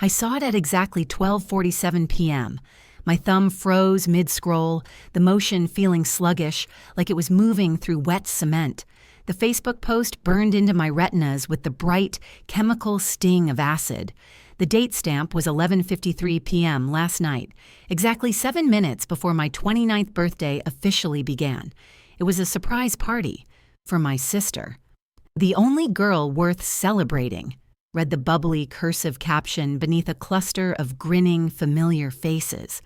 I saw it at exactly 12:47 p.m. My thumb froze mid-scroll, the motion feeling sluggish, like it was moving through wet cement. The Facebook post burned into my retinas with the bright, chemical sting of acid. The date stamp was 11:53 p.m. last night, exactly 7 minutes before my 29th birthday officially began. It was a surprise party for my sister. "The only girl worth celebrating," read the bubbly cursive caption beneath a cluster of grinning, familiar faces.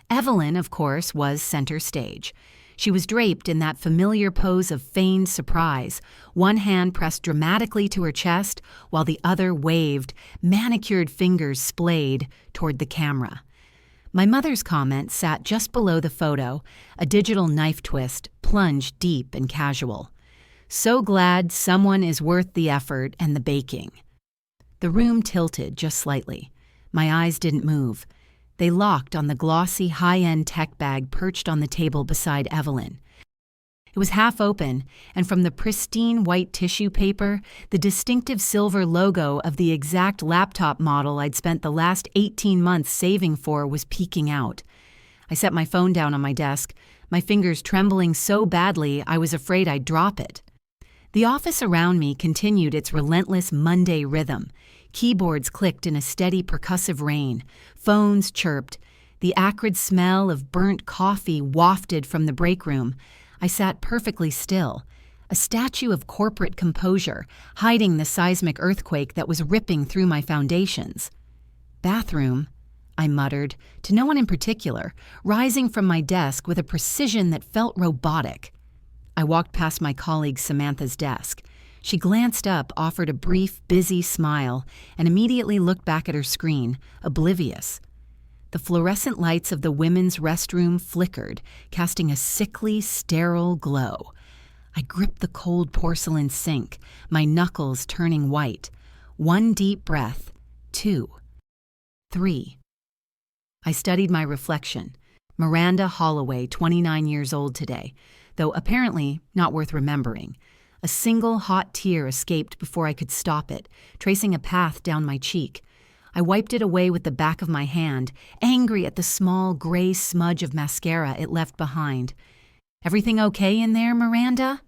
Evelyn, of course, was center stage. She was draped in that familiar pose of feigned surprise, one hand pressed dramatically to her chest while the other waved, manicured fingers splayed toward the camera. My mother's comment sat just below the photo, a digital knife twist, plunged deep and casual. "So glad someone is worth the effort and the baking." The room tilted just slightly. My eyes didn't move. They locked on the glossy, high-end tech bag perched on the table beside Evelyn. It was half open, and from the pristine white tissue paper, the distinctive silver logo of the exact laptop model I'd spent the last 18 months saving for was peeking out. I set my phone down on my desk, my fingers trembling so badly I was afraid I'd drop it. The office around me continued its relentless Monday rhythm. Keyboards clicked in a steady percussive rain. Phones chirped. The acrid smell of burnt coffee wafted from the break room. I sat perfectly still, a statue of corporate composure, hiding the seismic earthquake that was ripping through my foundations. "Bathroom," I muttered, to no one in particular, rising from my desk with a precision that felt robotic. I walked past my colleague Samantha's desk. She glanced up, offered a brief, busy smile, and immediately looked back at her screen, oblivious. The fluorescent lights of the women's restroom flickered, casting a sickly, sterile glow. I gripped the cold porcelain sink, my knuckles turning white. 1 deep breath, 2, 3. I studied my reflection. Miranda Holloway, 29 years old today, though apparently not worth remembering. A single hot tear escaped before I could stop it, tracing a path down my cheek. I wiped it away with the back of my hand, angry at the small gray smudge of mascara it left behind. "Everything okay in there, Miranda?"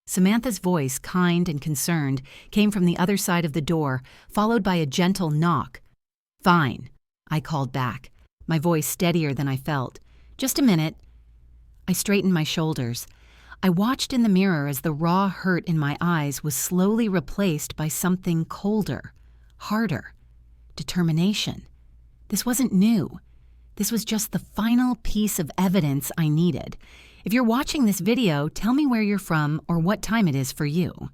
Samantha's voice, kind and concerned, came from the other side of the door, followed by a gentle knock. "Fine," I called back, my voice steadier than I felt. "Just a minute." I straightened my shoulders. I watched in the mirror as the raw hurt in my eyes was slowly replaced by something colder, harder. Determination. This wasn't new. This was just the final piece of evidence I needed. If you're watching this video, tell me where you're from or what time it is for you.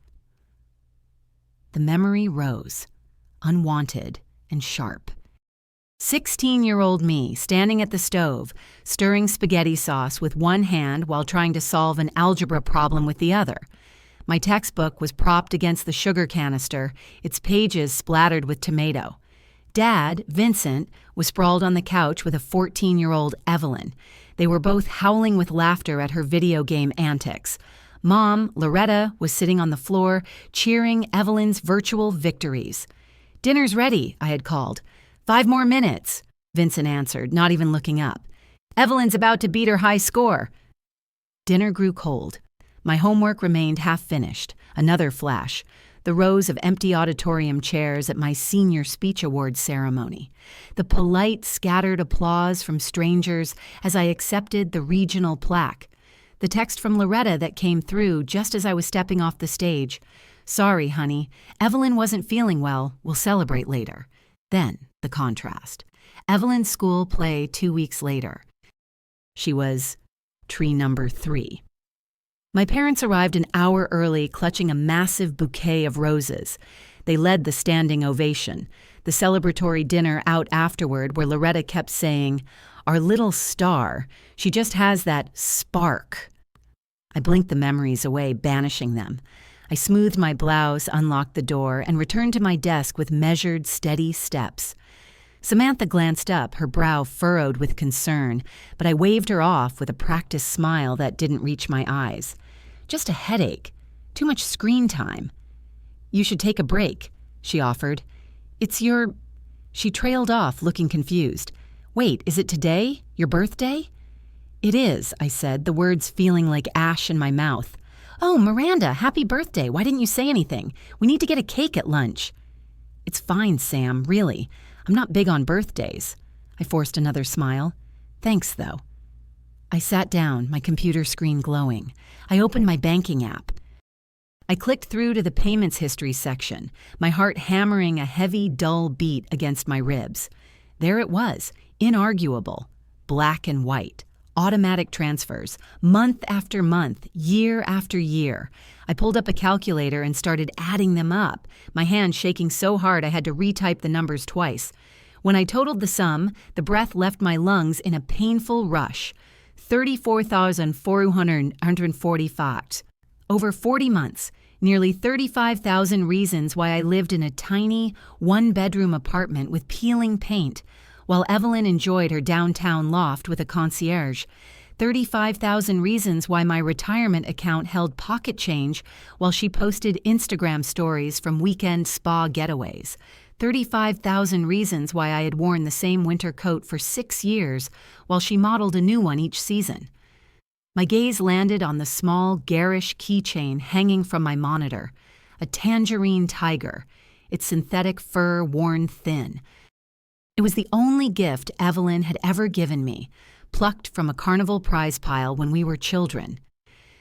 The memory rose, unwanted and sharp. 16-year-old me, standing at the stove, stirring spaghetti sauce with one hand while trying to solve an algebra problem with the other. My textbook was propped against the sugar canister, its pages splattered with tomato. Dad, Vincent, was sprawled on the couch with a 14-year-old Evelyn. They were both howling with laughter at her video game antics. Mom, Loretta, was sitting on the floor, cheering Evelyn's virtual victories. "Dinner's ready," I had called. "5 more minutes," Vincent answered, not even looking up. "Evelyn's about to beat her high score." Dinner grew cold. My homework remained half-finished. Another flash. The rows of empty auditorium chairs at my senior speech awards ceremony. The polite, scattered applause from strangers as I accepted the regional plaque. The text from Loretta that came through just as I was stepping off the stage. "Sorry, honey. Evelyn wasn't feeling well. We'll celebrate later." Then, the contrast. Evelyn's school play 2 weeks later. She was tree number 3. My parents arrived an hour early, clutching a massive bouquet of roses. They led the standing ovation, the celebratory dinner out afterward where Loretta kept saying, "Our little star, she just has that spark." I blinked the memories away, banishing them. I smoothed my blouse, unlocked the door, and returned to my desk with measured, steady steps. Samantha glanced up, her brow furrowed with concern, but I waved her off with a practiced smile that didn't reach my eyes. "Just a headache. Too much screen time." "You should take a break," she offered. "It's your..." She trailed off, looking confused. Wait, is it today? Your birthday? It is, I said, the words feeling like ash in my mouth. Oh, Miranda, happy birthday. Why didn't you say anything? We need to get a cake at lunch. It's fine, Sam, really. I'm not big on birthdays. I forced another smile. Thanks, though. I sat down, my computer screen glowing. I opened my banking app. I clicked through to the payments history section, my heart hammering a heavy, dull beat against my ribs. There it was, inarguable, black and white, automatic transfers, month after month, year after year. I pulled up a calculator and started adding them up, my hand shaking so hard I had to retype the numbers twice. When I totaled the sum, the breath left my lungs in a painful rush. 34,440 facts. Over 40 months, nearly 35,000 reasons why I lived in a tiny, one-bedroom apartment with peeling paint, while Evelyn enjoyed her downtown loft with a concierge. 35,000 reasons why my retirement account held pocket change while she posted Instagram stories from weekend spa getaways. 35,000 reasons why I had worn the same winter coat for 6 years while she modeled a new one each season. My gaze landed on the small, garish keychain hanging from my monitor, a tangerine tiger, its synthetic fur worn thin. It was the only gift Evelyn had ever given me, plucked from a carnival prize pile when we were children.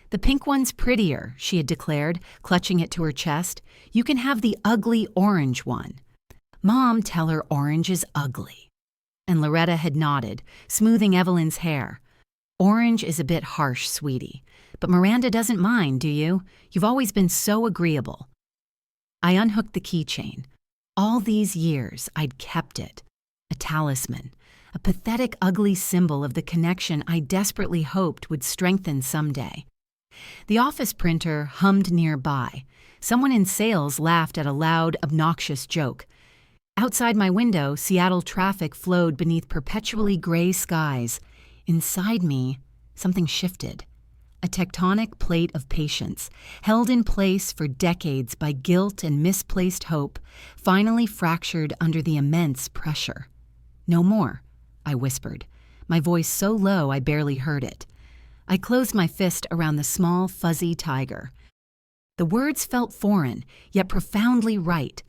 The pink one's prettier, she had declared, clutching it to her chest. You can have the ugly orange one. Mom, tell her orange is ugly. And Loretta had nodded, smoothing Evelyn's hair. Orange is a bit harsh, sweetie. But Miranda doesn't mind, do you? You've always been so agreeable. I unhooked the keychain. All these years, I'd kept it. A talisman. A pathetic, ugly symbol of the connection I desperately hoped would strengthen someday. The office printer hummed nearby. Someone in sales laughed at a loud, obnoxious joke. Outside my window, Seattle traffic flowed beneath perpetually gray skies. Inside me, something shifted. A tectonic plate of patience, held in place for decades by guilt and misplaced hope, finally fractured under the immense pressure. No more, I whispered, my voice so low I barely heard it. I closed my fist around the small, fuzzy tiger. The words felt foreign, yet profoundly right,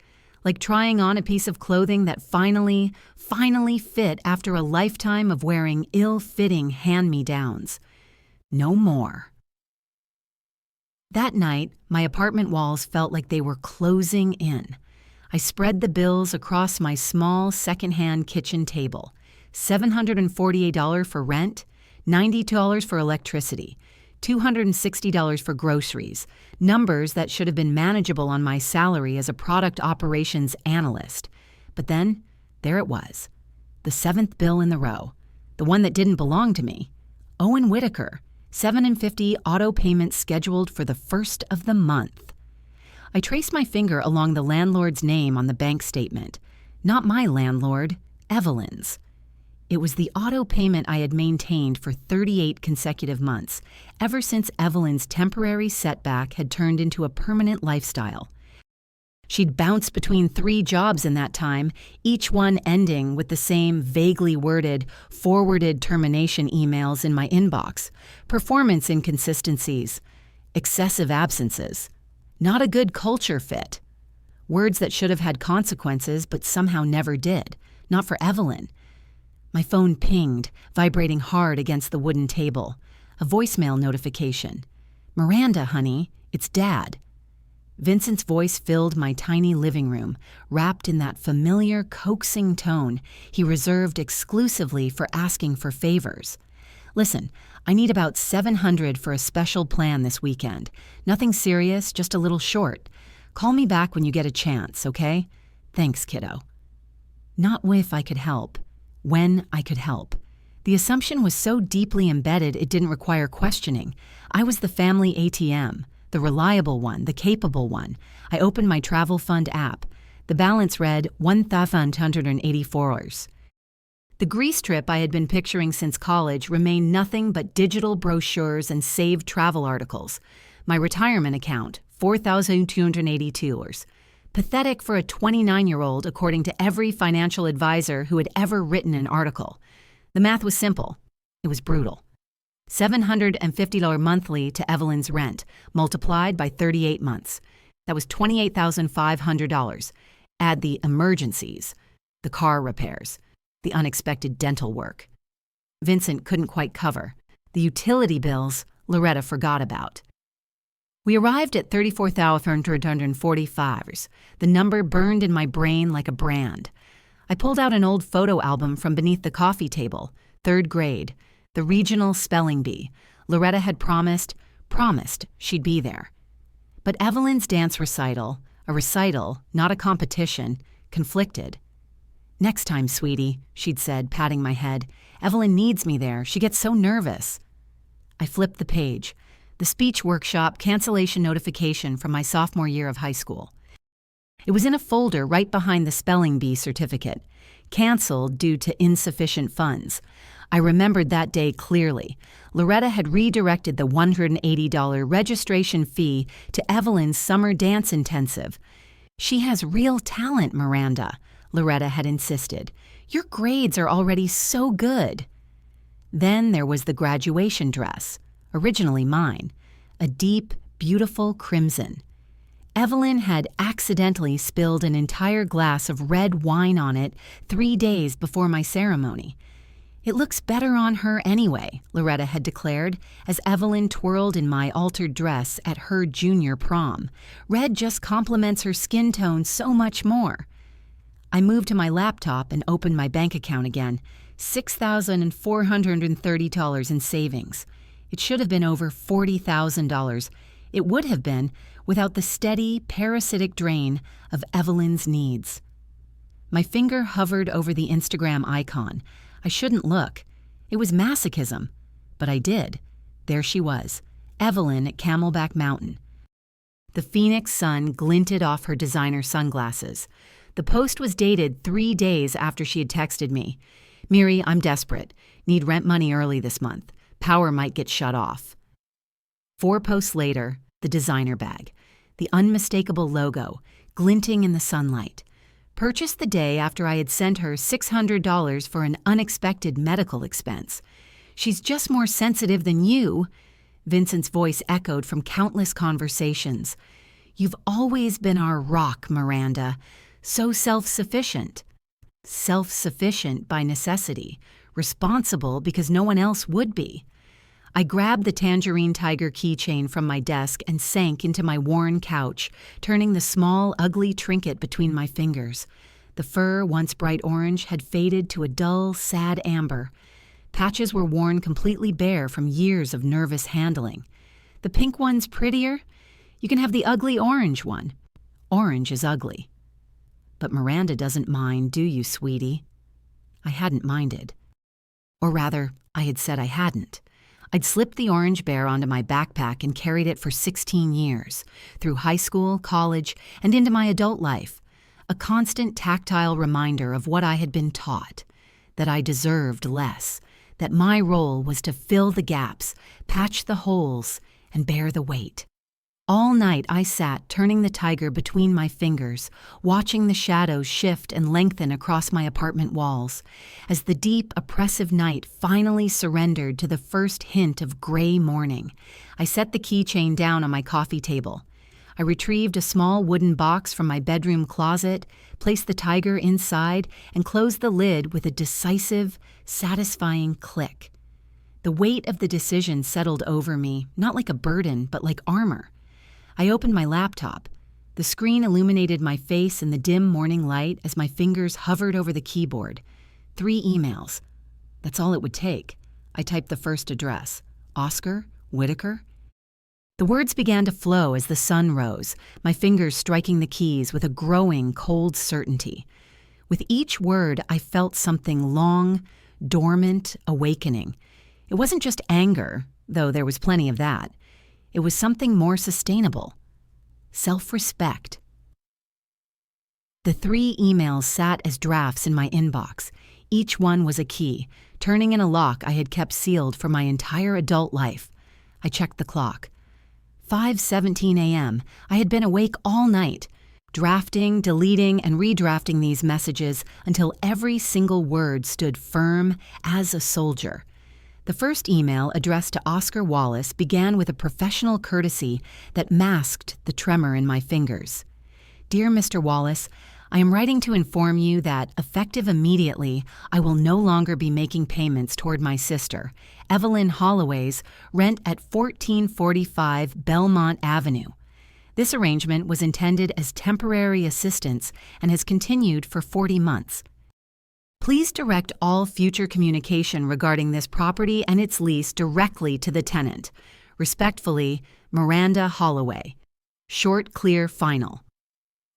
like trying on a piece of clothing that finally fit after a lifetime of wearing ill-fitting hand-me-downs. No more. That night, my apartment walls felt like they were closing in. I spread the bills across my small second-hand kitchen table. $748 for rent, $90 for electricity, $260 for groceries, numbers that should have been manageable on my salary as a product operations analyst. But then, there it was, the 7th bill in the row, the one that didn't belong to me. Owen Whitaker, $7.50 auto payment scheduled for the 1st of the month. I traced my finger along the landlord's name on the bank statement. Not my landlord, Evelyn's. It was the auto payment I had maintained for 38 consecutive months, ever since Evelyn's temporary setback had turned into a permanent lifestyle. She'd bounced between 3 jobs in that time, each one ending with the same vaguely worded, forwarded termination emails in my inbox, performance inconsistencies, excessive absences, not a good culture fit. Words that should have had consequences but somehow never did, not for Evelyn. My phone pinged, vibrating hard against the wooden table. A voicemail notification. Miranda, honey, it's Dad. Vincent's voice filled my tiny living room, wrapped in that familiar, coaxing tone he reserved exclusively for asking for favors. Listen, I need about $700 for a special plan this weekend. Nothing serious, just a little short. Call me back when you get a chance, okay? Thanks, kiddo. Not if I could help. When I could help. The assumption was so deeply embedded it didn't require questioning. I was the family ATM, the reliable one, the capable one. I opened my travel fund app. The balance read $1,184. The Greece trip I had been picturing since college remained nothing but digital brochures and saved travel articles. My retirement account, $4,282. Pathetic for a 29-year-old, according to every financial advisor who had ever written an article. The math was simple. It was brutal. $750 monthly to Evelyn's rent, multiplied by 38 months. That was $28,500. Add the emergencies, the car repairs, the unexpected dental work. Vincent couldn't quite cover. The utility bills Loretta forgot about. We arrived at $34,445. The number burned in my brain like a brand. I pulled out an old photo album from beneath the coffee table, 3rd grade, the regional spelling bee. Loretta had promised she'd be there. But Evelyn's dance recital, a recital, not a competition, conflicted. "Next time, sweetie," she'd said, patting my head. "Evelyn needs me there. She gets so nervous." I flipped the page. The speech workshop cancellation notification from my sophomore year of high school. It was in a folder right behind the spelling bee certificate. Canceled due to insufficient funds. I remembered that day clearly. Loretta had redirected the $180 registration fee to Evelyn's summer dance intensive. "She has real talent, Miranda," Loretta had insisted. "Your grades are already so good." Then there was the graduation dress, originally mine, a deep, beautiful crimson. Evelyn had accidentally spilled an entire glass of red wine on it 3 days before my ceremony. "It looks better on her anyway," Loretta had declared, as Evelyn twirled in my altered dress at her junior prom. "Red just complements her skin tone so much more." I moved to my laptop and opened my bank account again. $6,430 in savings. It should have been over $40,000. It would have been without the steady, parasitic drain of Evelyn's needs. My finger hovered over the Instagram icon. I shouldn't look. It was masochism. But I did. There she was, Evelyn at Camelback Mountain. The Phoenix sun glinted off her designer sunglasses. The post was dated 3 days after she had texted me. "Miri, I'm desperate. Need rent money early this month. Power might get shut off." 4 posts later, the designer bag. The unmistakable logo, glinting in the sunlight. Purchased the day after I had sent her $600 for an unexpected medical expense. "She's just more sensitive than you," Vincent's voice echoed from countless conversations. "You've always been our rock, Miranda. So self-sufficient." Self-sufficient by necessity, responsible because no one else would be. I grabbed the tangerine tiger keychain from my desk and sank into my worn couch, turning the small, ugly trinket between my fingers. The fur, once bright orange, had faded to a dull, sad amber. Patches were worn completely bare from years of nervous handling. "The pink one's prettier? You can have the ugly orange one. Orange is ugly." "But Miranda doesn't mind, do you, sweetie?" I hadn't minded. Or rather, I had said I hadn't. I'd slipped the orange bear onto my backpack and carried it for 16 years, through high school, college, and into my adult life. A constant tactile reminder of what I had been taught, that I deserved less, that my role was to fill the gaps, patch the holes, and bear the weight. All night I sat turning the tiger between my fingers, watching the shadows shift and lengthen across my apartment walls. As the deep, oppressive night finally surrendered to the first hint of gray morning, I set the keychain down on my coffee table. I retrieved a small wooden box from my bedroom closet, placed the tiger inside, and closed the lid with a decisive, satisfying click. The weight of the decision settled over me, not like a burden, but like armor. I opened my laptop. The screen illuminated my face in the dim morning light as my fingers hovered over the keyboard. 3 emails. That's all it would take. I typed the first address. Oscar? Whitaker? The words began to flow as the sun rose, my fingers striking the keys with a growing, cold certainty. With each word, I felt something long, dormant, awakening. It wasn't just anger, though there was plenty of that. It was something more sustainable. Self-respect. The 3 emails sat as drafts in my inbox. Each one was a key, turning in a lock I had kept sealed for my entire adult life. I checked the clock. 5:17 a.m. I had been awake all night. drafting, deleting, and redrafting these messages until every single word stood firm as a soldier. The first email addressed to Oscar Wallace began with a professional courtesy that masked the tremor in my fingers. Dear Mr. Wallace, I am writing to inform you that, effective immediately, I will no longer be making payments toward my sister, Evelyn Holloway's rent at 1445 Belmont Avenue. This arrangement was intended as temporary assistance and has continued for 40 months. Please direct all future communication regarding this property and its lease directly to the tenant. Respectfully, Miranda Holloway. Short, clear, final.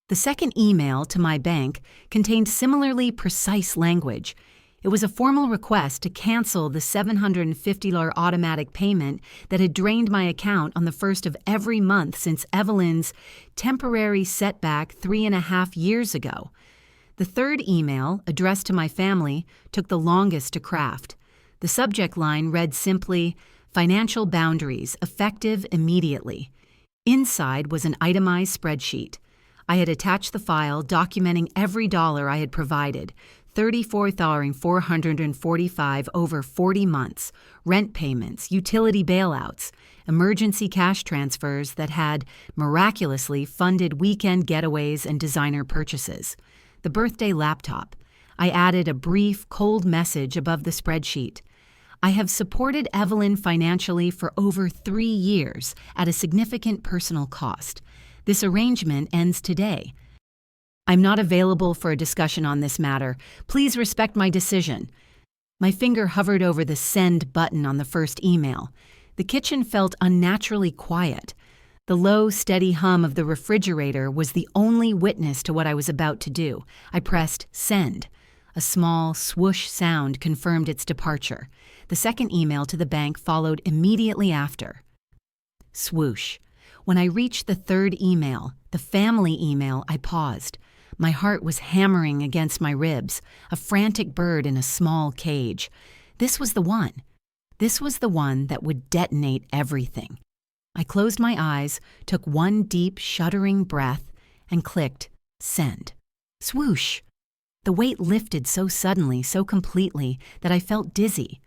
The second email to my bank contained similarly precise language. It was a formal request to cancel the $750 automatic payment that had drained my account on the first of every month since Evelyn's temporary setback 3.5 years ago. The third email, addressed to my family, took the longest to craft. The subject line read simply, "Financial boundaries, effective immediately." Inside was an itemized spreadsheet. I had attached the file documenting every dollar I had provided, $34,445 over 40 months, rent payments, utility bailouts, emergency cash transfers that had miraculously funded weekend getaways and designer purchases. The birthday laptop. I added a brief, cold message above the spreadsheet. I have supported Evelyn financially for over 3 years at a significant personal cost. This arrangement ends today. I'm not available for a discussion on this matter. Please respect my decision. My finger hovered over the send button on the first email. The kitchen felt unnaturally quiet. The low, steady hum of the refrigerator was the only witness to what I was about to do. I pressed send. A small swoosh sound confirmed its departure. The second email to the bank followed immediately after. Swoosh. When I reached the third email, the family email, I paused. My heart was hammering against my ribs, a frantic bird in a small cage. This was the one. This was the one that would detonate everything. I closed my eyes, took one deep, shuddering breath, and clicked send. Swoosh! The weight lifted so suddenly, so completely, that I felt dizzy.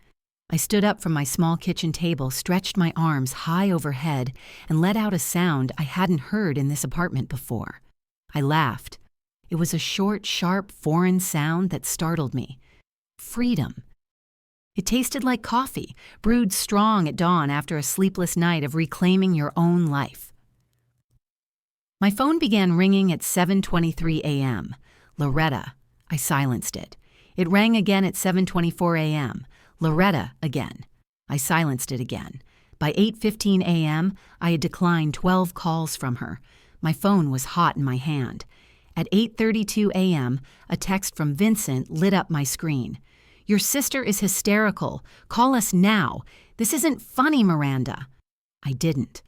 I stood up from my small kitchen table, stretched my arms high overhead, and let out a sound I hadn't heard in this apartment before. I laughed. It was a short, sharp, foreign sound that startled me. Freedom. It tasted like coffee, brewed strong at dawn after a sleepless night of reclaiming your own life. My phone began ringing at 7:23 a.m. Loretta. I silenced it. It rang again at 7:24 a.m. Loretta again. I silenced it again. By 8:15 a.m., I had declined 12 calls from her. My phone was hot in my hand. At 8:32 a.m., a text from Vincent lit up my screen. Your sister is hysterical. Call us now. This isn't funny, Miranda. I didn't.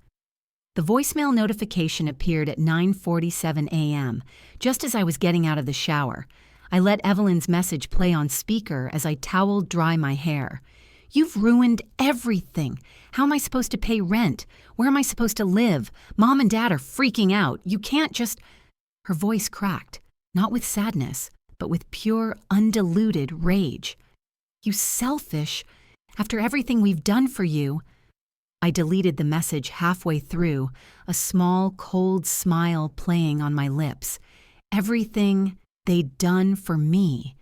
The voicemail notification appeared at 9:47 a.m., just as I was getting out of the shower. I let Evelyn's message play on speaker as I toweled dry my hair. You've ruined everything. How am I supposed to pay rent? Where am I supposed to live? Mom and Dad are freaking out. You can't just... Her voice cracked, not with sadness, but with pure, undiluted rage. You selfish. After everything we've done for you. I deleted the message halfway through, a small, cold smile playing on my lips. Everything they'd done for me.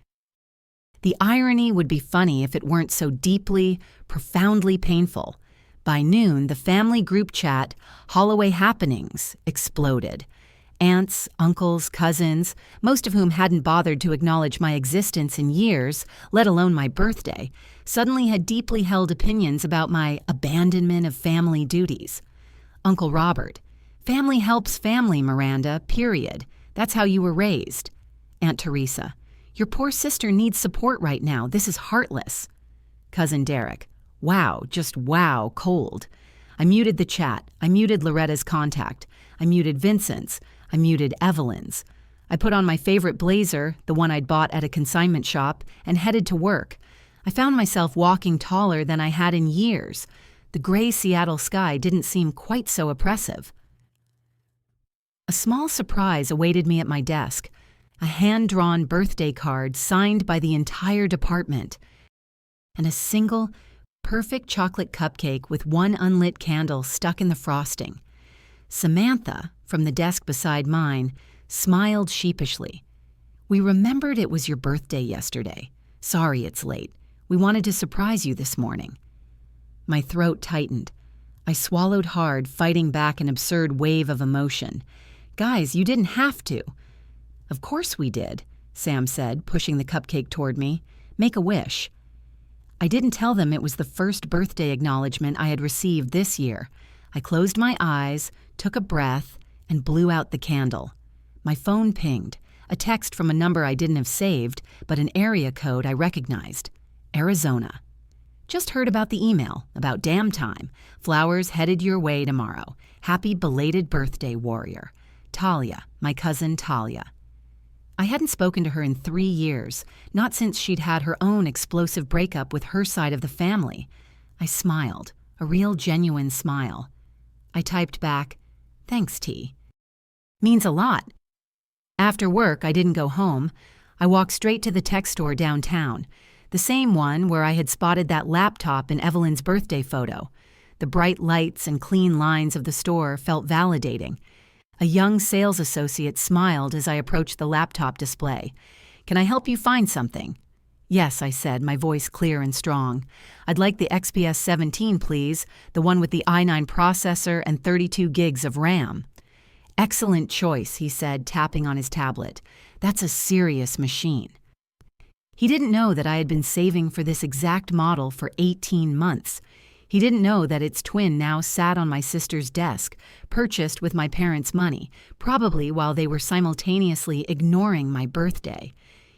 The irony would be funny if it weren't so deeply, profoundly painful. By noon, the family group chat, Holloway Happenings, exploded. Aunts, uncles, cousins, most of whom hadn't bothered to acknowledge my existence in years, let alone my birthday, suddenly had deeply held opinions about my abandonment of family duties. Uncle Robert, family helps family, Miranda, period. That's how you were raised. Aunt Teresa, your poor sister needs support right now. This is heartless. Cousin Derek, wow, just wow, cold. I muted the chat. I muted Loretta's contact. I muted Vincent's. I muted Evelyn's. I put on my favorite blazer, the one I'd bought at a consignment shop, and headed to work. I found myself walking taller than I had in years. The gray Seattle sky didn't seem quite so oppressive. A small surprise awaited me at my desk. A hand-drawn birthday card signed by the entire department, and a single, perfect chocolate cupcake with one unlit candle stuck in the frosting. Samantha, from the desk beside mine, smiled sheepishly. "We remembered it was your birthday yesterday. Sorry it's late. We wanted to surprise you this morning." My throat tightened. I swallowed hard, fighting back an absurd wave of emotion. "Guys, you didn't have to." "Of course we did," Sam said, pushing the cupcake toward me. "Make a wish." I didn't tell them it was the first birthday acknowledgement I had received this year. I closed my eyes, took a breath, and blew out the candle. My phone pinged, a text from a number I didn't have saved, but an area code I recognized. Arizona. "Just heard about the email. About damn time. Flowers headed your way tomorrow. Happy belated birthday, warrior. Talia, my cousin Talia." I hadn't spoken to her in 3 years, not since she'd had her own explosive breakup with her side of the family. I smiled, a real genuine smile. I typed back, "Thanks, T. Means a lot." After work, I didn't go home. I walked straight to the tech store downtown, the same one where I had spotted that laptop in Evelyn's birthday photo. The bright lights and clean lines of the store felt validating. A young sales associate smiled as I approached the laptop display. "Can I help you find something?" "Yes," I said, my voice clear and strong. "I'd like the XPS 17, please, the one with the i9 processor and 32 gigs of RAM." "Excellent choice," he said, tapping on his tablet. "That's a serious machine." He didn't know that I had been saving for this exact model for 18 months. He didn't know that its twin now sat on my sister's desk, purchased with my parents' money, probably while they were simultaneously ignoring my birthday.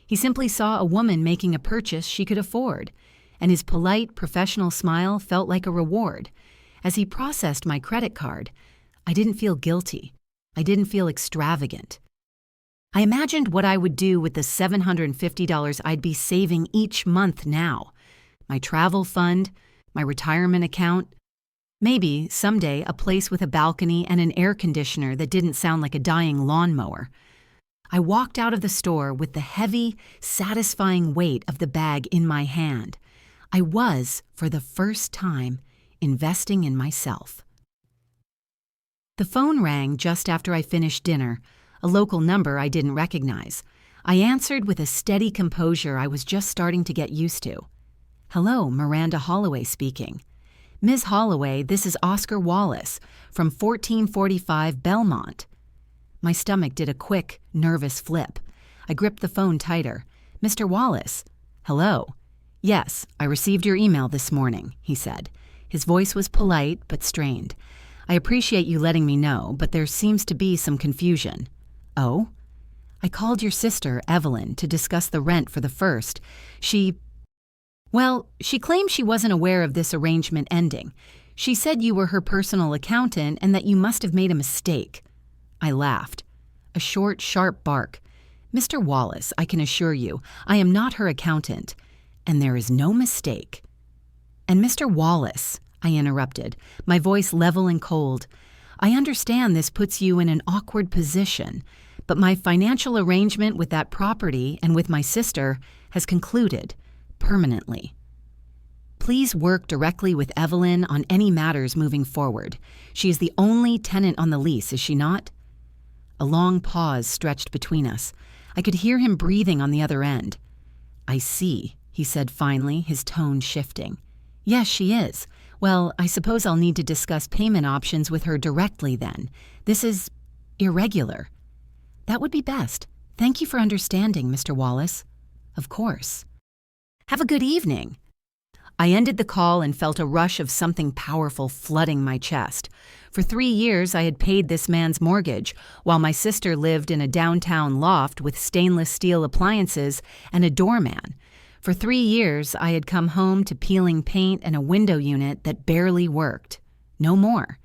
He simply saw a woman making a purchase she could afford, and his polite, professional smile felt like a reward. As he processed my credit card, I didn't feel guilty. I didn't feel extravagant. I imagined what I would do with the $750 I'd be saving each month now. My travel fund, my retirement account, maybe, someday, a place with a balcony and an air conditioner that didn't sound like a dying lawnmower. I walked out of the store with the heavy, satisfying weight of the bag in my hand. I was, for the first time, investing in myself. The phone rang just after I finished dinner, a local number I didn't recognize. I answered with a steady composure I was just starting to get used to. "Hello, Miranda Holloway speaking." "Ms. Holloway, this is Oscar Wallace from 1445 Belmont." My stomach did a quick, nervous flip. I gripped the phone tighter. "Mr. Wallace." "Hello." "Yes, I received your email this morning," he said. His voice was polite but strained. "I appreciate you letting me know, but there seems to be some confusion." "Oh?" "I called your sister, Evelyn, to discuss the rent for the first. She claimed she wasn't aware of this arrangement ending. She said you were her personal accountant and that you must have made a mistake." I laughed. A short, sharp bark. "Mr. Wallace, I can assure you, I am not her accountant, and there is no mistake." "And Mr. Wallace," I interrupted, my voice level and cold, "I understand this puts you in an awkward position, but my financial arrangement with that property and with my sister has concluded, permanently. Please work directly with Evelyn on any matters moving forward. She is the only tenant on the lease, is she not?" A long pause stretched between us. I could hear him breathing on the other end. "I see," he said finally, his tone shifting. "Yes, she is. Well, I suppose I'll need to discuss payment options with her directly then. This is irregular." "That would be best. Thank you for understanding, Mr. Wallace." "Of course." "Have a good evening." I ended the call and felt a rush of something powerful flooding my chest. For 3 years, I had paid this man's mortgage, while my sister lived in a downtown loft with stainless steel appliances and a doorman. For 3 years, I had come home to peeling paint and a window unit that barely worked. No more.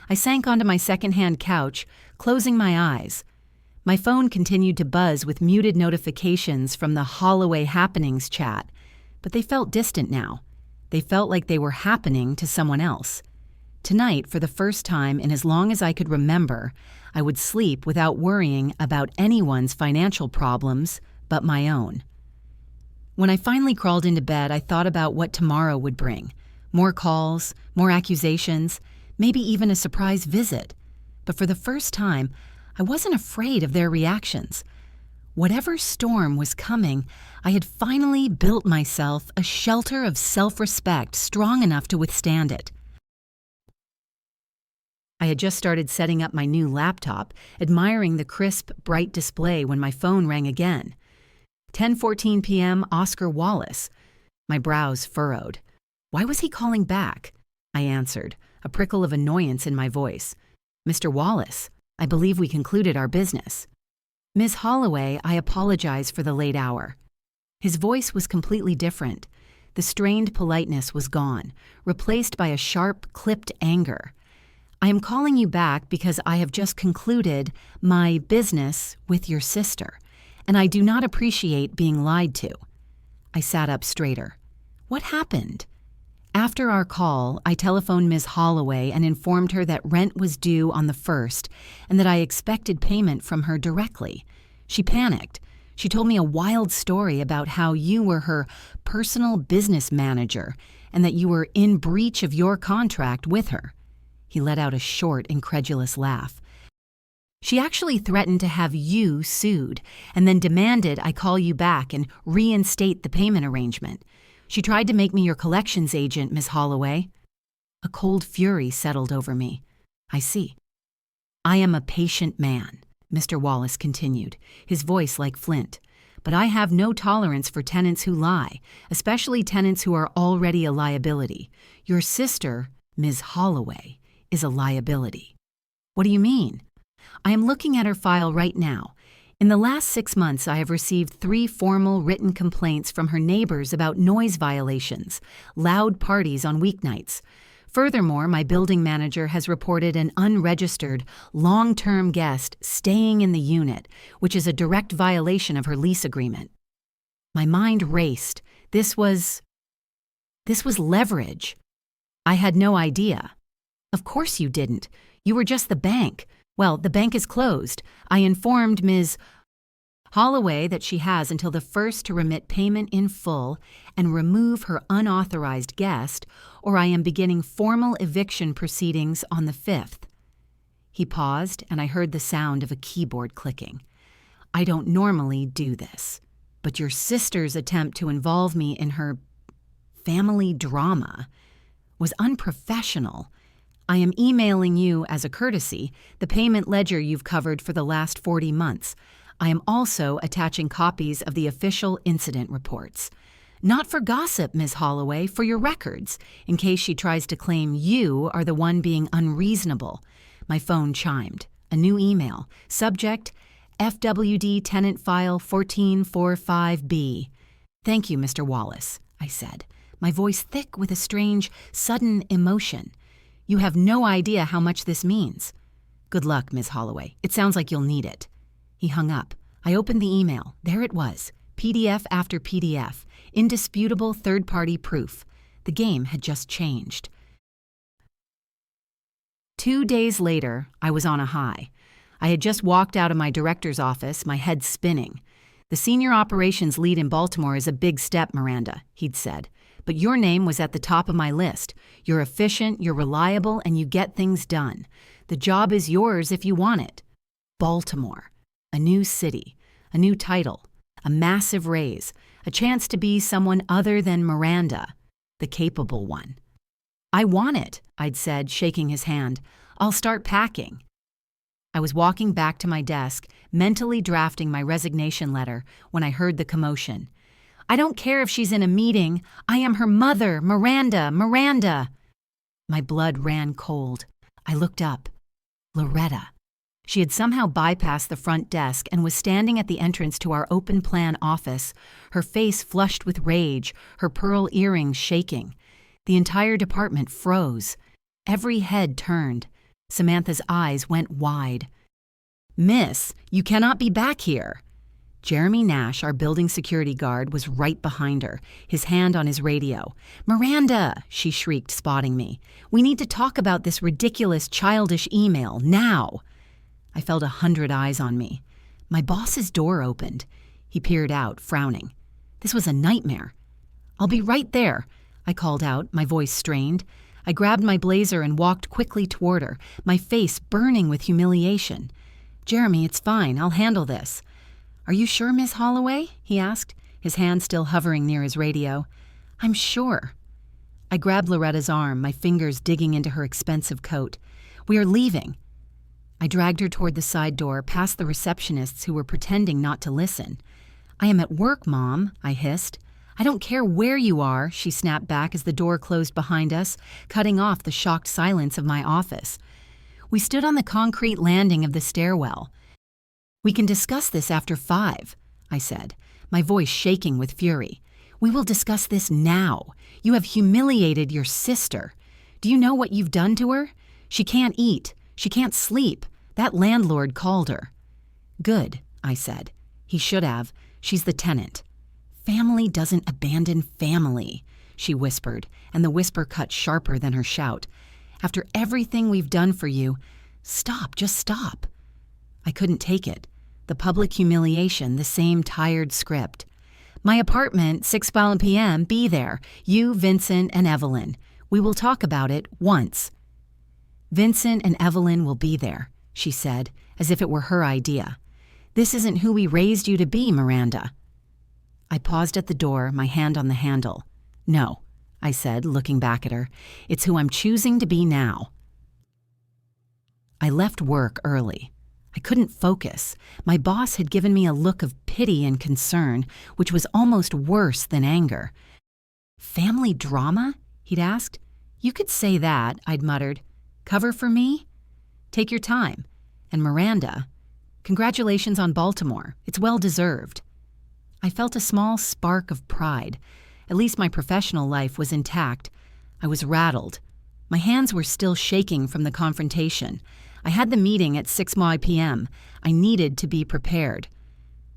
I sank onto my secondhand couch, closing my eyes. My phone continued to buzz with muted notifications from the Holloway Happenings chat, but they felt distant now. They felt like they were happening to someone else. Tonight, for the first time in as long as I could remember, I would sleep without worrying about anyone's financial problems but my own. When I finally crawled into bed, I thought about what tomorrow would bring. More calls, more accusations, maybe even a surprise visit. But for the first time, I wasn't afraid of their reactions. Whatever storm was coming, I had finally built myself a shelter of self-respect strong enough to withstand it. I had just started setting up my new laptop, admiring the crisp, bright display when my phone rang again. 10:14 p.m. Oscar Wallace. My brows furrowed. Why was he calling back? I answered, a prickle of annoyance in my voice. Mr. Wallace, I believe we concluded our business. Ms. Holloway, I apologize for the late hour. His voice was completely different. The strained politeness was gone, replaced by a sharp, clipped anger. I am calling you back because I have just concluded my business with your sister, and I do not appreciate being lied to. I sat up straighter. What happened? After our call, I telephoned Ms. Holloway and informed her that rent was due on the 1st and that I expected payment from her directly. She panicked. She told me a wild story about how you were her personal business manager and that you were in breach of your contract with her. He let out a short, incredulous laugh. She actually threatened to have you sued and then demanded I call you back and reinstate the payment arrangement. She tried to make me your collections agent, Ms. Holloway. A cold fury settled over me. I see. I am a patient man, Mr. Wallace continued, his voice like flint. But I have no tolerance for tenants who lie, especially tenants who are already a liability. Your sister, Ms. Holloway, is a liability. What do you mean? I am looking at her file right now. In the last 6 months, I have received 3 formal written complaints from her neighbors about noise violations, loud parties on weeknights. Furthermore, my building manager has reported an unregistered, long-term guest staying in the unit, which is a direct violation of her lease agreement. My mind raced. This was leverage. I had no idea. Of course you didn't. You were just the bank. Well, the bank is closed. I informed Ms. Holloway that she has until the 1st to remit payment in full and remove her unauthorized guest, or I am beginning formal eviction proceedings on the 5th. He paused, and I heard the sound of a keyboard clicking. I don't normally do this, but your sister's attempt to involve me in her family drama was unprofessional. I am emailing you, as a courtesy, the payment ledger you've covered for the last 40 months. I am also attaching copies of the official incident reports. Not for gossip, Ms. Holloway, for your records, in case she tries to claim you are the one being unreasonable. My phone chimed. A new email. Subject, FWD Tenant File 1445B. Thank you, Mr. Wallace, I said, my voice thick with a strange, sudden emotion. You have no idea how much this means. Good luck, Ms. Holloway. It sounds like you'll need it. He hung up. I opened the email. There it was. PDF after PDF. Indisputable third-party proof. The game had just changed. 2 days later, I was on a high. I had just walked out of my director's office, my head spinning. The senior operations lead in Baltimore is a big step, Miranda, he'd said. But your name was at the top of my list. You're efficient, you're reliable, and you get things done. The job is yours if you want it. Baltimore. A new city. A new title. A massive raise. A chance to be someone other than Miranda. The capable one. I want it, I'd said, shaking his hand. I'll start packing. I was walking back to my desk, mentally drafting my resignation letter, when I heard the commotion. I don't care if she's in a meeting. I am her mother, Miranda, Miranda. My blood ran cold. I looked up. Loretta. She had somehow bypassed the front desk and was standing at the entrance to our open-plan office, her face flushed with rage, her pearl earrings shaking. The entire department froze. Every head turned. Samantha's eyes went wide. Miss, you cannot be back here. Jeremy Nash, our building security guard, was right behind her, his hand on his radio. "Miranda!" she shrieked, spotting me. "We need to talk about this ridiculous, childish email, now!" I felt 100 eyes on me. My boss's door opened. He peered out, frowning. This was a nightmare. "I'll be right there," I called out, my voice strained. I grabbed my blazer and walked quickly toward her, my face burning with humiliation. "Jeremy, it's fine. I'll handle this." "Are you sure, Miss Holloway?" he asked, his hand still hovering near his radio. "I'm sure." I grabbed Loretta's arm, my fingers digging into her expensive coat. "We are leaving." I dragged her toward the side door, past the receptionists who were pretending not to listen. "I am at work, Mom," I hissed. "I don't care where you are," she snapped back as the door closed behind us, cutting off the shocked silence of my office. We stood on the concrete landing of the stairwell. "We can discuss this after 5, I said, my voice shaking with fury. "We will discuss this now. You have humiliated your sister. Do you know what you've done to her? She can't eat. She can't sleep. That landlord called her." "Good," I said. "He should have. She's the tenant." "Family doesn't abandon family," she whispered, and the whisper cut sharper than her shout. "After everything we've done for you, stop, just stop." I couldn't take it. The public humiliation, the same tired script. "My apartment, 6 p.m., be there. You, Vincent, and Evelyn. We will talk about it once." "Vincent and Evelyn will be there," she said, as if it were her idea. "This isn't who we raised you to be, Miranda." I paused at the door, my hand on the handle. "No," I said, looking back at her. "It's who I'm choosing to be now." I left work early. I couldn't focus. My boss had given me a look of pity and concern, which was almost worse than anger. "Family drama?" he'd asked. "You could say that," I'd muttered. "Cover for me? Take your time. And Miranda, congratulations on Baltimore. It's well deserved." I felt a small spark of pride. At least my professional life was intact. I was rattled. My hands were still shaking from the confrontation. I had the meeting at 6 p.m. I needed to be prepared.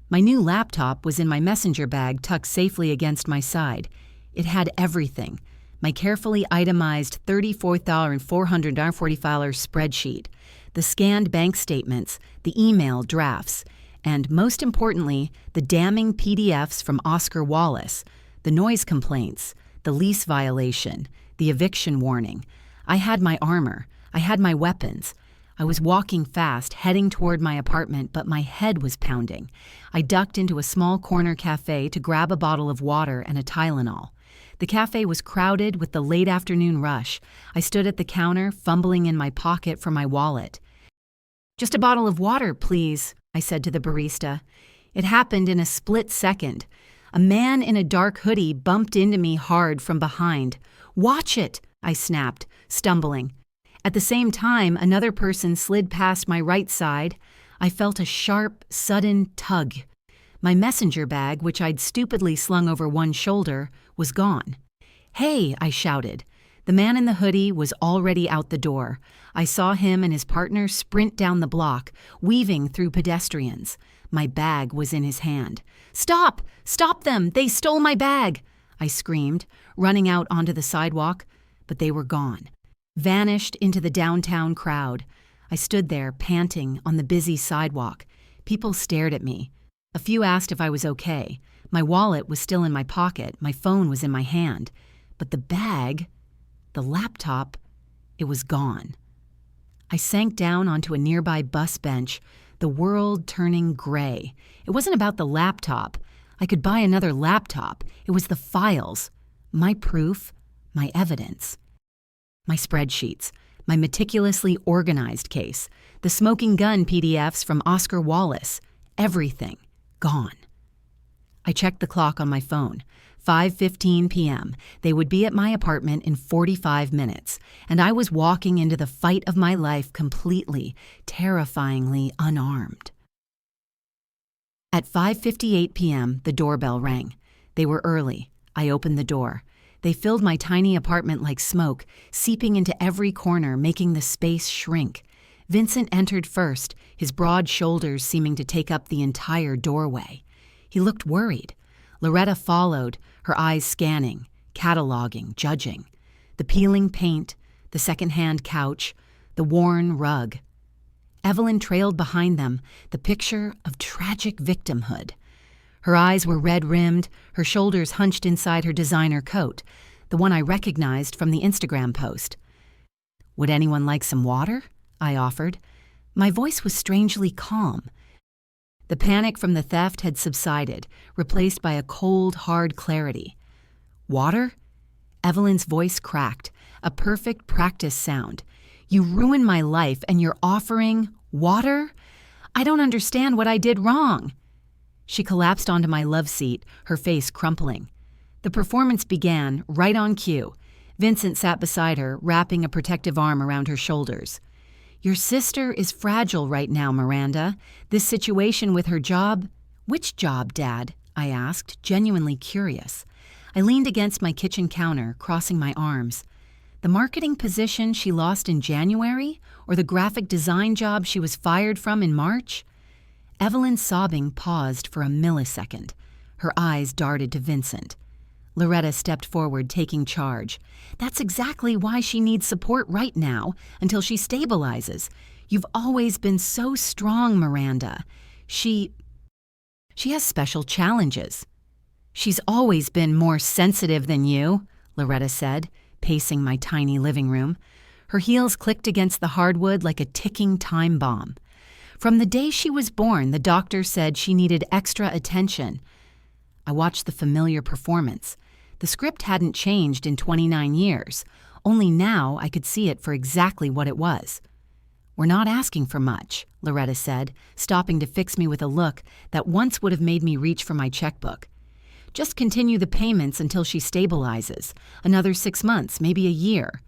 My new laptop was in my messenger bag tucked safely against my side. It had everything. My carefully itemized $34,440 spreadsheet, the scanned bank statements, the email drafts, and most importantly, the damning PDFs from Oscar Wallace, the noise complaints, the lease violation, the eviction warning. I had my armor. I had my weapons. I was walking fast, heading toward my apartment, but my head was pounding. I ducked into a small corner cafe to grab a bottle of water and a Tylenol. The cafe was crowded with the late afternoon rush. I stood at the counter, fumbling in my pocket for my wallet. "Just a bottle of water, please," I said to the barista. It happened in a split second. A man in a dark hoodie bumped into me hard from behind. "Watch it," I snapped, stumbling. At the same time, another person slid past my right side. I felt a sharp, sudden tug. My messenger bag, which I'd stupidly slung over one shoulder, was gone. "Hey," I shouted. The man in the hoodie was already out the door. I saw him and his partner sprint down the block, weaving through pedestrians. My bag was in his hand. "Stop! Stop them! They stole my bag!" I screamed, running out onto the sidewalk, but they were gone. Vanished into the downtown crowd. I stood there, panting, on the busy sidewalk. People stared at me. A few asked if I was okay. My wallet was still in my pocket. My phone was in my hand. But the bag, the laptop, it was gone. I sank down onto a nearby bus bench, the world turning gray. It wasn't about the laptop. I could buy another laptop. It was the files. My proof, my evidence. My spreadsheets, my meticulously organized case, the smoking gun PDFs from Oscar Wallace, everything gone. I checked the clock on my phone. 5:15 p.m. They would be at my apartment in 45 minutes, and I was walking into the fight of my life completely, terrifyingly unarmed. At 5:58 p.m., the doorbell rang. They were early. I opened the door. They filled my tiny apartment like smoke, seeping into every corner, making the space shrink. Vincent entered first, his broad shoulders seeming to take up the entire doorway. He looked worried. Loretta followed, her eyes scanning, cataloging, judging. The peeling paint, the second-hand couch, the worn rug. Evelyn trailed behind them, the picture of tragic victimhood. Her eyes were red-rimmed, her shoulders hunched inside her designer coat, the one I recognized from the Instagram post. "Would anyone like some water?" I offered. My voice was strangely calm. The panic from the theft had subsided, replaced by a cold, hard clarity. "Water?" Evelyn's voice cracked, a perfect practice sound. "You ruined my life and you're offering water? I don't understand what I did wrong." She collapsed onto my love seat, her face crumpling. The performance began, right on cue. Vincent sat beside her, wrapping a protective arm around her shoulders. "Your sister is fragile right now, Miranda. This situation with her job—" "Which job, Dad?" I asked, genuinely curious. I leaned against my kitchen counter, crossing my arms. The marketing position she lost in January, or the graphic design job she was fired from in March? Evelyn's sobbing paused for a millisecond. Her eyes darted to Vincent. Loretta stepped forward, taking charge. "That's exactly why she needs support right now, until she stabilizes. You've always been so strong, Miranda. She has special challenges." "She's always been more sensitive than you," Loretta said, pacing my tiny living room. Her heels clicked against the hardwood like a ticking time bomb. "From the day she was born, the doctor said she needed extra attention." I watched the familiar performance. The script hadn't changed in 29 years. Only now I could see it for exactly what it was. "We're not asking for much," Loretta said, stopping to fix me with a look that once would have made me reach for my checkbook. "Just continue the payments until she stabilizes. Another 6 months, maybe a year.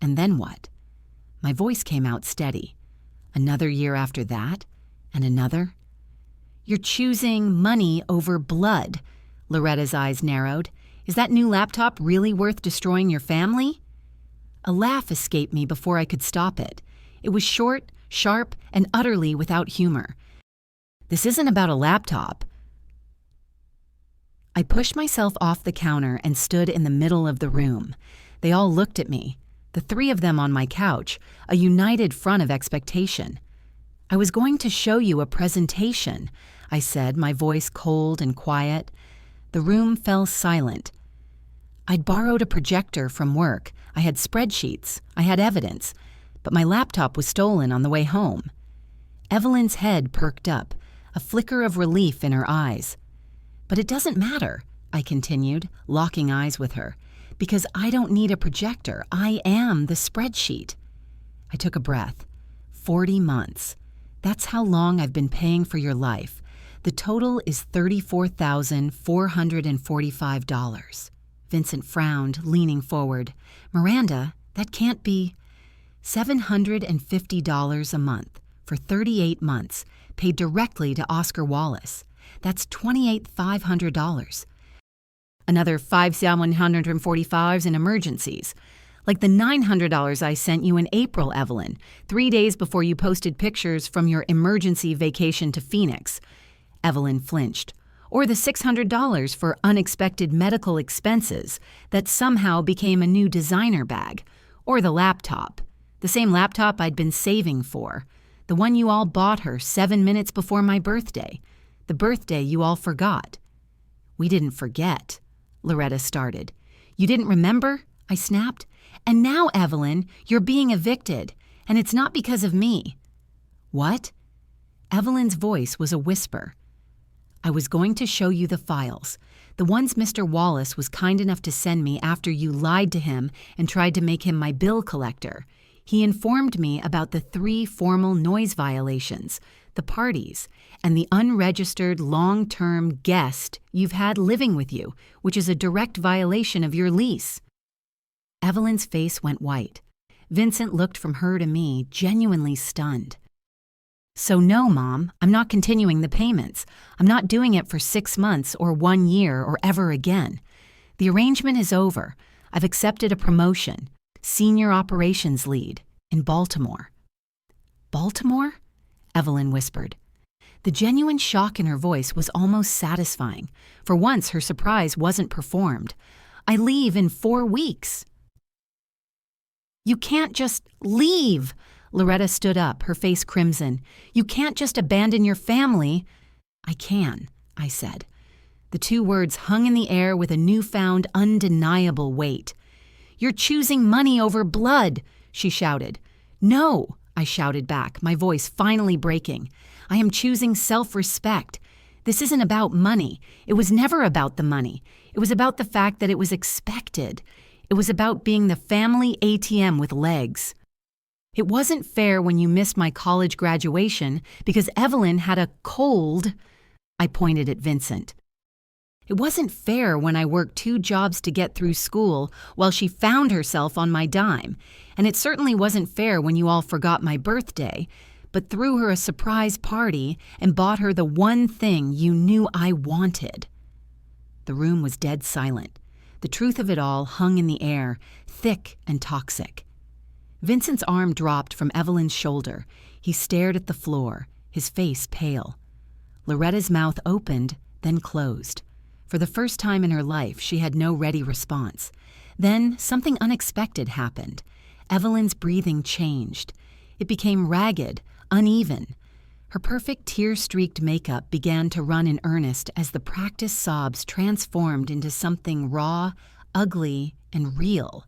And then what?" My voice came out steady. "Another year after that? And another?" "You're choosing money over blood." Loretta's eyes narrowed. "Is that new laptop really worth destroying your family?" A laugh escaped me before I could stop it. It was short, sharp, and utterly without humor. "This isn't about a laptop." I pushed myself off the counter and stood in the middle of the room. They all looked at me, the three of them on my couch, a united front of expectation. "I was going to show you a presentation," I said, my voice cold and quiet. The room fell silent. I'd borrowed a projector from work. I had spreadsheets. I had evidence. But my laptop was stolen on the way home. Evelyn's head perked up, a flicker of relief in her eyes. "But it doesn't matter," I continued, locking eyes with her, "because I don't need a projector. I am the spreadsheet." I took a breath. 40 months. That's how long I've been paying for your life. The total is $34,445. Vincent frowned, leaning forward. "Miranda, that can't be—" $750 a month for 38 months, paid directly to Oscar Wallace. That's $28,500. Another $5,145 in emergencies. Like the $900 I sent you in April, Evelyn, 3 days before you posted pictures from your emergency vacation to Phoenix. Evelyn flinched. Or the $600 for unexpected medical expenses that somehow became a new designer bag. Or the laptop. The same laptop I'd been saving for. The one you all bought her 7 minutes before my birthday. The birthday you all forgot. "We didn't forget," Loretta started. "You didn't remember?" I snapped. "And now, Evelyn, you're being evicted, and it's not because of me." "What?" Evelyn's voice was a whisper. "I was going to show you the files, the ones Mr. Wallace was kind enough to send me after you lied to him and tried to make him my bill collector. He informed me about the 3 formal noise violations, the parties, and the unregistered long-term guest you've had living with you, which is a direct violation of your lease." Evelyn's face went white. Vincent looked from her to me, genuinely stunned. "So no, Mom, I'm not continuing the payments. I'm not doing it for 6 months or 1 year or ever again. The arrangement is over. I've accepted a promotion, senior operations lead, in Baltimore." "Baltimore?" Evelyn whispered. The genuine shock in her voice was almost satisfying. For once, her surprise wasn't performed. I leave in 4 weeks. You can't just leave. Loretta stood up, her face crimson. You can't just abandon your family. I can, I said. The 2 words hung in the air with a newfound, undeniable weight. You're choosing money over blood, she shouted. No, I shouted back, my voice finally breaking. I am choosing self-respect. This isn't about money. It was never about the money. It was about the fact that it was expected. It was about being the family ATM with legs. It wasn't fair when you missed my college graduation because Evelyn had a cold. I pointed at Vincent. It wasn't fair when I worked 2 jobs to get through school while she found herself on my dime. And it certainly wasn't fair when you all forgot my birthday, but threw her a surprise party and bought her the one thing you knew I wanted. The room was dead silent. The truth of it all hung in the air, thick and toxic. Vincent's arm dropped from Evelyn's shoulder. He stared at the floor, his face pale. Loretta's mouth opened, then closed. For the first time in her life, she had no ready response. Then something unexpected happened. Evelyn's breathing changed. It became ragged, uneven. Her perfect tear-streaked makeup began to run in earnest as the practiced sobs transformed into something raw, ugly, and real.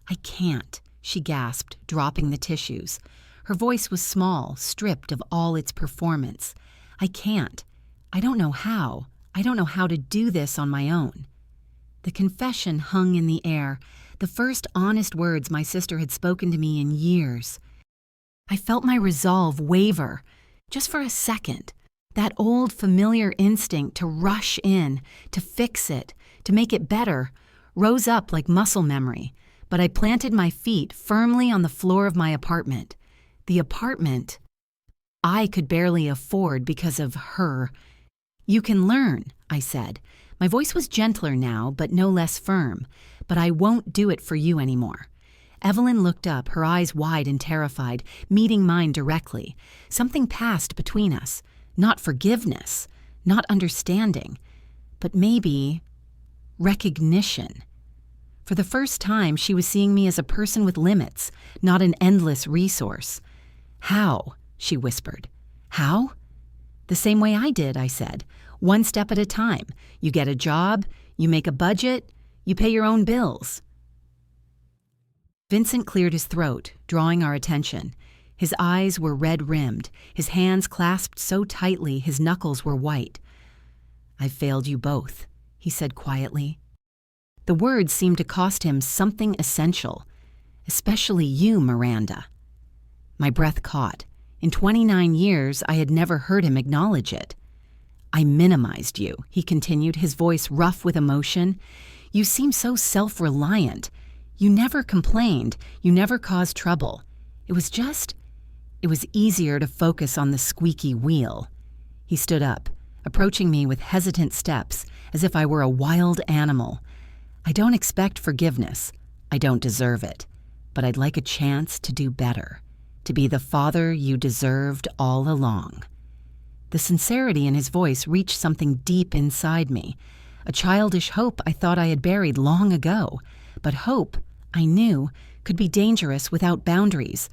I can't, she gasped, dropping the tissues. Her voice was small, stripped of all its performance. I can't. I don't know how. I don't know how to do this on my own. The confession hung in the air, the first honest words my sister had spoken to me in years. I felt my resolve waver, just for a second. That old familiar instinct to rush in, to fix it, to make it better, rose up like muscle memory, but I planted my feet firmly on the floor of my apartment. The apartment I could barely afford because of her. You can learn, I said. My voice was gentler now, but no less firm. But I won't do it for you anymore. Evelyn looked up, her eyes wide and terrified, meeting mine directly. Something passed between us. Not forgiveness, not understanding, but maybe recognition. For the first time, she was seeing me as a person with limits, not an endless resource. How? She whispered. How? The same way I did, I said. 1 step at a time. You get a job, you make a budget, you pay your own bills. Vincent cleared his throat, drawing our attention. His eyes were red-rimmed, his hands clasped so tightly his knuckles were white. "I've failed you both," he said quietly. The words seemed to cost him something essential. "Especially you, Miranda." My breath caught. In 29 years, I had never heard him acknowledge it. "I minimized you," he continued, his voice rough with emotion. "You seem so self-reliant. You never complained. You never caused trouble. It was easier to focus on the squeaky wheel." He stood up, approaching me with hesitant steps, as if I were a wild animal. "I don't expect forgiveness. I don't deserve it. But I'd like a chance to do better, to be the father you deserved all along." The sincerity in his voice reached something deep inside me, a childish hope I thought I had buried long ago. But hope, I knew, could be dangerous without boundaries.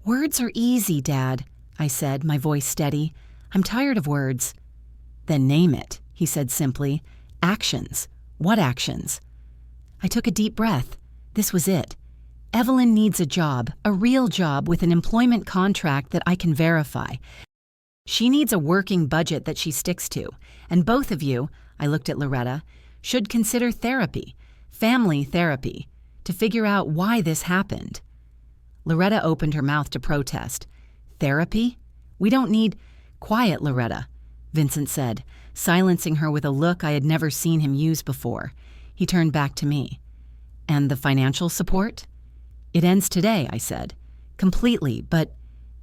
"Words are easy, Dad," I said, my voice steady. "I'm tired of words." "Then name it," he said simply. "Actions. What actions?" I took a deep breath. This was it. Evelyn needs a job, a real job with an employment contract that I can verify. She needs a working budget that she sticks to. And both of you, I looked at Loretta, should consider therapy, family therapy, to figure out why this happened. Loretta opened her mouth to protest. "Therapy? We don't need—" "Quiet, Loretta," Vincent said, silencing her with a look I had never seen him use before. He turned back to me. "And the financial support?" "It ends today," I said. "Completely, but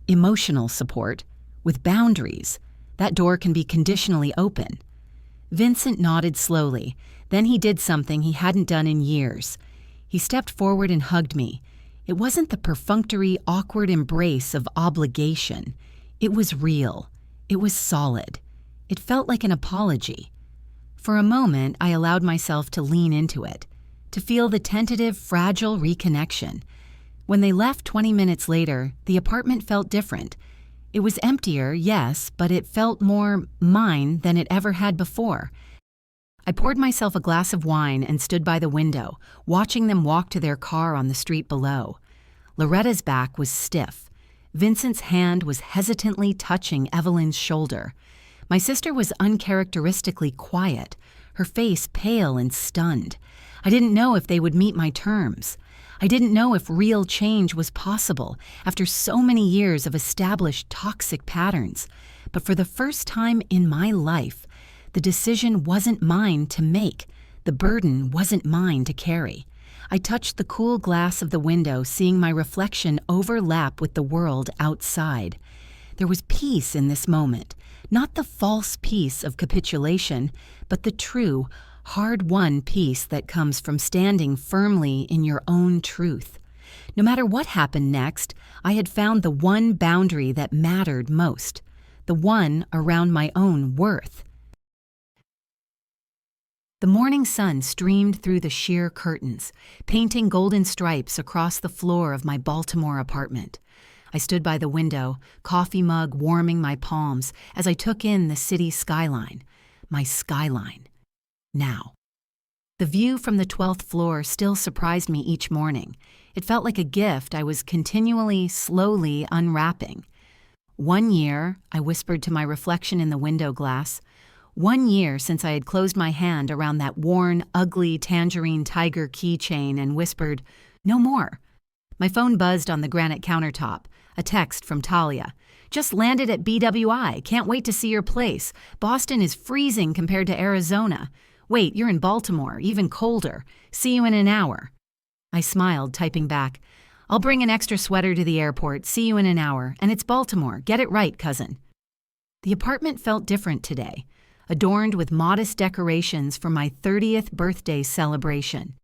emotional support, with boundaries. That door can be conditionally open." Vincent nodded slowly. Then he did something he hadn't done in years. He stepped forward and hugged me. It wasn't the perfunctory, awkward embrace of obligation. It was real. It was solid. It felt like an apology. For a moment, I allowed myself to lean into it, to feel the tentative, fragile reconnection. When they left 20 minutes later, the apartment felt different. It was emptier, yes, but it felt more mine than it ever had before. I poured myself a glass of wine and stood by the window, watching them walk to their car on the street below. Loretta's back was stiff. Vincent's hand was hesitantly touching Evelyn's shoulder. My sister was uncharacteristically quiet, her face pale and stunned. I didn't know if they would meet my terms. I didn't know if real change was possible after so many years of established toxic patterns. But for the first time in my life, the decision wasn't mine to make. The burden wasn't mine to carry. I touched the cool glass of the window, seeing my reflection overlap with the world outside. There was peace in this moment, not the false peace of capitulation, but the true, hard-won peace that comes from standing firmly in your own truth. No matter what happened next, I had found the one boundary that mattered most, the one around my own worth. The morning sun streamed through the sheer curtains, painting golden stripes across the floor of my Baltimore apartment. I stood by the window, coffee mug warming my palms as I took in the city skyline. My skyline. Now. The view from the 12th floor still surprised me each morning. It felt like a gift I was continually, slowly unwrapping. 1 year, I whispered to my reflection in the window glass. 1 year since I had closed my hand around that worn, ugly tangerine tiger keychain and whispered, "No more." My phone buzzed on the granite countertop. A text from Talia. "Just landed at BWI. Can't wait to see your place. Boston is freezing compared to Arizona. Wait, you're in Baltimore, even colder. See you in an hour." I smiled, typing back, "I'll bring an extra sweater to the airport. See you in an hour. And it's Baltimore. Get it right, cousin." The apartment felt different today, adorned with modest decorations for my 30th birthday celebration.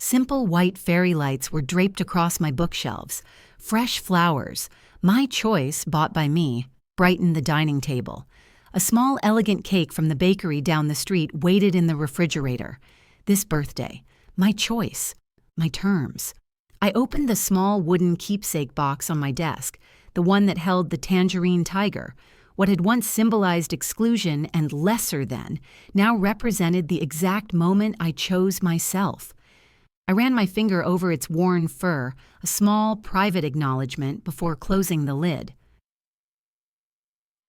Simple white fairy lights were draped across my bookshelves. Fresh flowers, my choice, bought by me, brightened the dining table. A small, elegant cake from the bakery down the street waited in the refrigerator. This birthday, my choice, my terms. I opened the small wooden keepsake box on my desk, the one that held the tangerine tiger. What had once symbolized exclusion and lesser than now represented the exact moment I chose myself. I ran my finger over its worn fur, a small, private acknowledgement before closing the lid.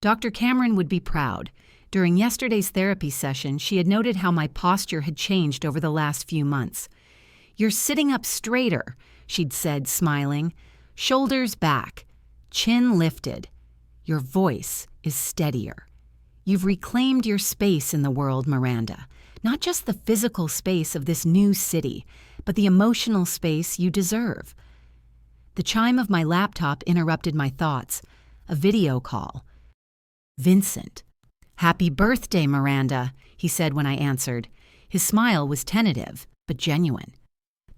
Dr. Cameron would be proud. During yesterday's therapy session, she had noted how my posture had changed over the last few months. "You're sitting up straighter," she'd said, smiling. "Shoulders back, chin lifted. Your voice is steadier. You've reclaimed your space in the world, Miranda. Not just the physical space of this new city, but the emotional space you deserve." The chime of my laptop interrupted my thoughts. A video call. Vincent. "Happy birthday, Miranda," he said when I answered. His smile was tentative, but genuine.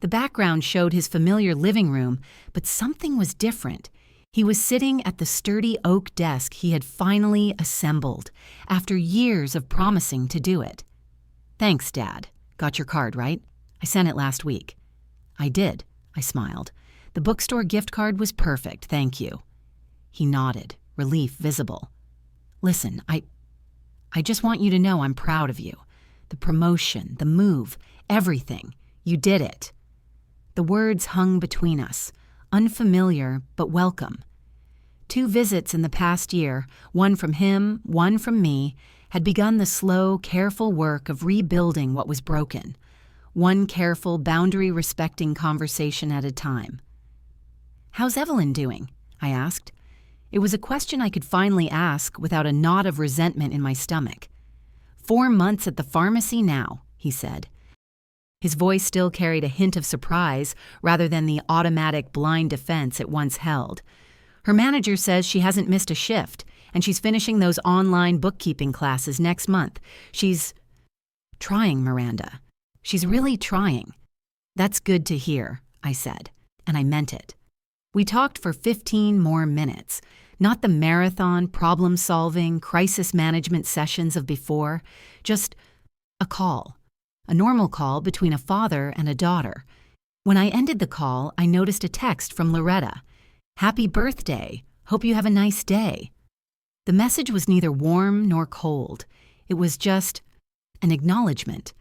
The background showed his familiar living room, but something was different. He was sitting at the sturdy oak desk he had finally assembled, after years of promising to do it. "Thanks, Dad. Got your card, right? I sent it last week." "I did," I smiled. "The bookstore gift card was perfect, thank you." He nodded, relief visible. "Listen, I just want you to know I'm proud of you. The promotion, the move, everything. You did it." The words hung between us, unfamiliar but welcome. 2 visits in the past year, one from him, one from me, had begun the slow, careful work of rebuilding what was broken. One careful, boundary-respecting conversation at a time. "How's Evelyn doing?" I asked. It was a question I could finally ask without a knot of resentment in my stomach. 4 months at the pharmacy now," he said. His voice still carried a hint of surprise rather than the automatic blind defense it once held. "Her manager says she hasn't missed a shift, and she's finishing those online bookkeeping classes next month. She's trying, Miranda. She's really trying." "That's good to hear," I said, and I meant it. We talked for 15 more minutes. Not the marathon, problem-solving, crisis management sessions of before, just a call. A normal call between a father and a daughter. When I ended the call, I noticed a text from Loretta. "Happy birthday. Hope you have a nice day." The message was neither warm nor cold. It was just an acknowledgement.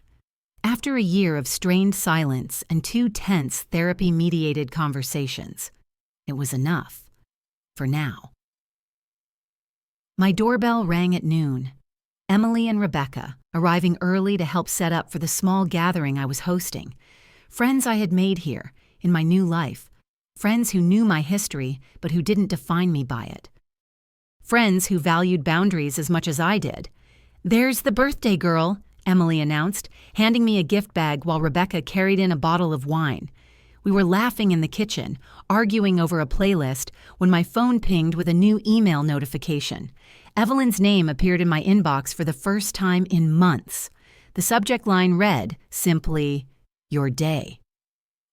After a year of strained silence and 2 tense therapy-mediated conversations, it was enough. For now. My doorbell rang at noon. Emily and Rebecca, arriving early to help set up for the small gathering I was hosting. Friends I had made here, in my new life. Friends who knew my history, but who didn't define me by it. Friends who valued boundaries as much as I did. "There's the birthday girl," Emily announced, handing me a gift bag while Rebecca carried in a bottle of wine. We were laughing in the kitchen, arguing over a playlist, when my phone pinged with a new email notification. Evelyn's name appeared in my inbox for the first time in months. The subject line read, simply, "Your day."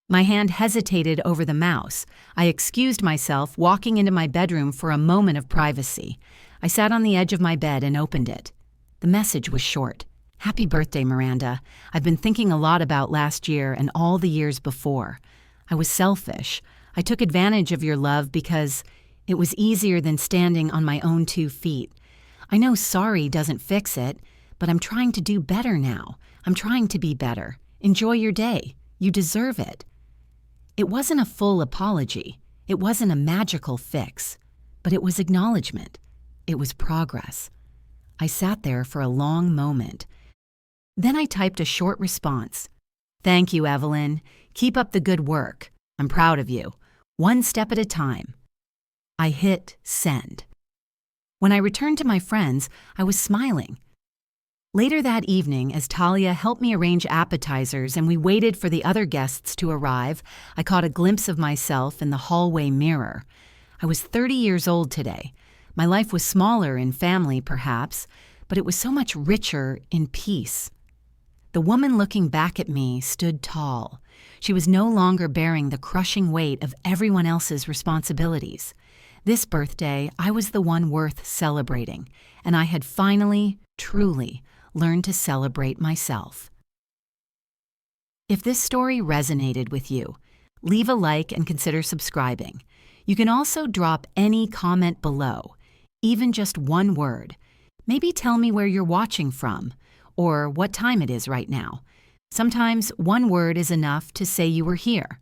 My hand hesitated over the mouse. I excused myself, walking into my bedroom for a moment of privacy. I sat on the edge of my bed and opened it. The message was short. "Happy birthday, Miranda. I've been thinking a lot about last year and all the years before. I was selfish. I took advantage of your love because it was easier than standing on my own 2 feet. I know sorry doesn't fix it, but I'm trying to do better now. I'm trying to be better. Enjoy your day. You deserve it." It wasn't a full apology. It wasn't a magical fix. But it was acknowledgement. It was progress. I sat there for a long moment. Then I typed a short response. "Thank you, Evelyn. Keep up the good work. I'm proud of you. One step at a time." I hit send. When I returned to my friends, I was smiling. Later that evening, as Talia helped me arrange appetizers and we waited for the other guests to arrive, I caught a glimpse of myself in the hallway mirror. I was 30 years old today. My life was smaller in family, perhaps, but it was so much richer in peace. The woman looking back at me stood tall. She was no longer bearing the crushing weight of everyone else's responsibilities. This birthday, I was the one worth celebrating, and I had finally, truly, learned to celebrate myself. If this story resonated with you, leave a like and consider subscribing. You can also drop any comment below, even just one word. Maybe tell me where you're watching from, or what time it is right now. Sometimes one word is enough to say you were here.